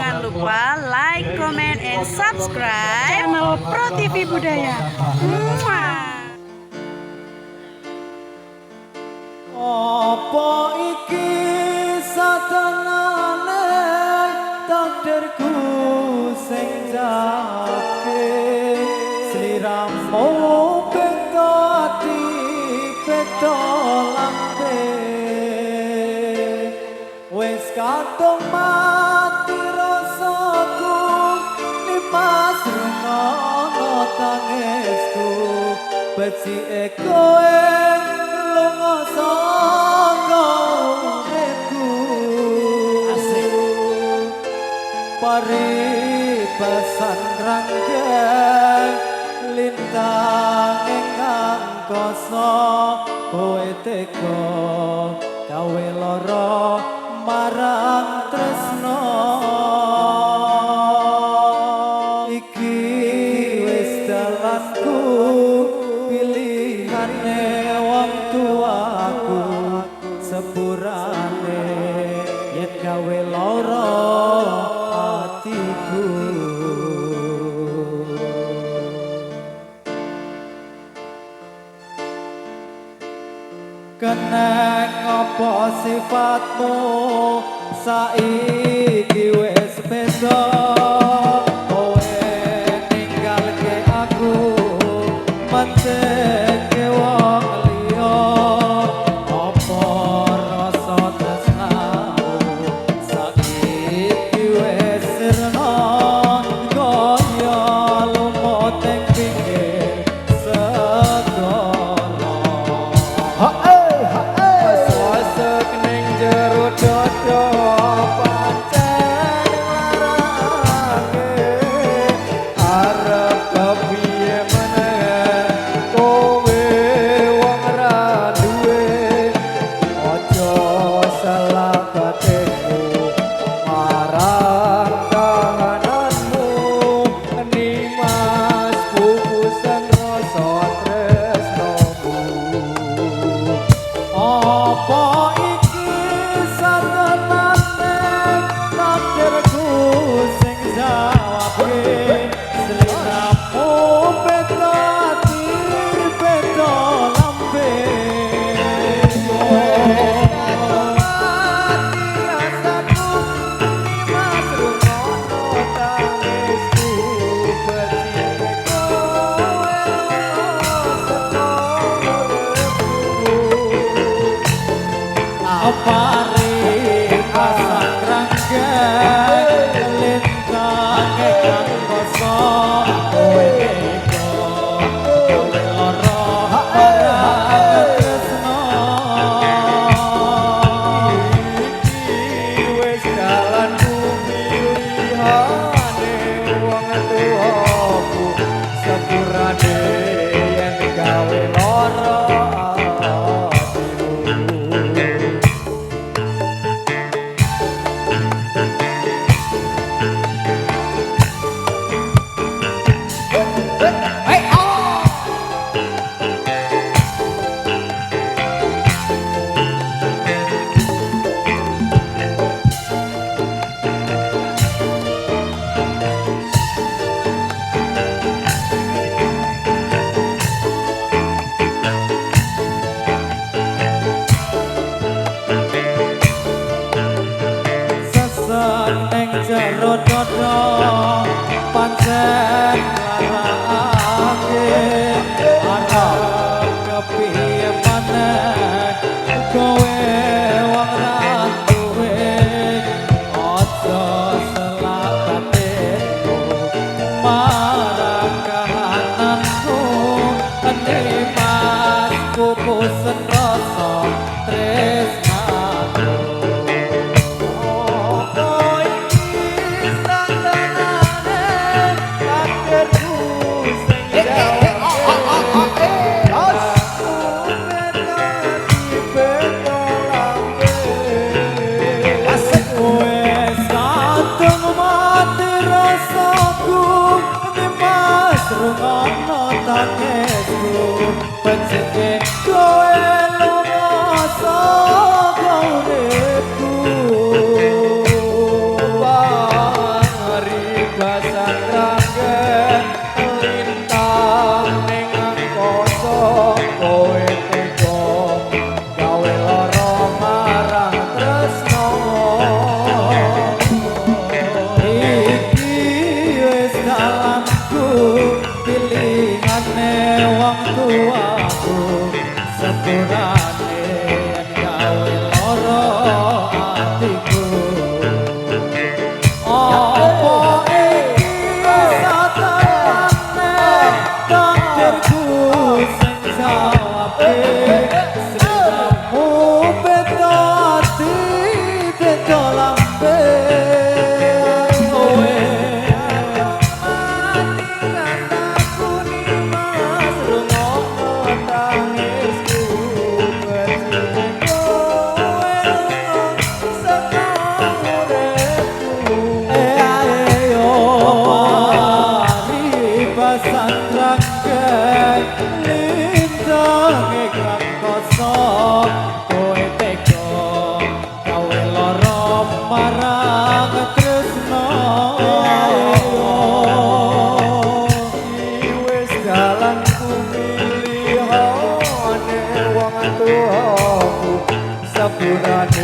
Jangan lupa like, comment, and subscribe channel Pro TV Budaya. Apa iki sadanane takdirku sing jake sliramu beda ati beda lambe wis kadung mati rasaku limas rungono tangisku becike kowe lunga saka uripku asik paribasan ranggeng lintang ingkang koso kowe teka gawe lara marang tresno iki wis dalanku pilihane wong tuaku sepurane yen gawe lara atiku keneng apa sifatmu saiki wis beda kowe ninggalke aku menteke wong liya apa rasa tresnamu saiki wis sirna kaya lumut ing pinggir segara wasek ning jero dodo pancen larake arep kepiye meneh kowe wong ra duwe aja salah batinku marang kahananmu nimas pupusan rasa tresnomu apa iki sadanane takdirku sing jawabke sliramu beda ati beda lambe rasaku nimas rungono tangisku becike kowe apare pasang ranggeng lintang ingkang koso kowe teka kowe lara marang tresno iki wis dalanku pilihane wong tuaku sepurane yen gawe lara ning jero dodo pancen larake arep kepiye maneh kowe wong ra duwe aja salah batinku marang kahananku nimas pupusan rasa tresnaku apa iki sadanane takdir Sapurane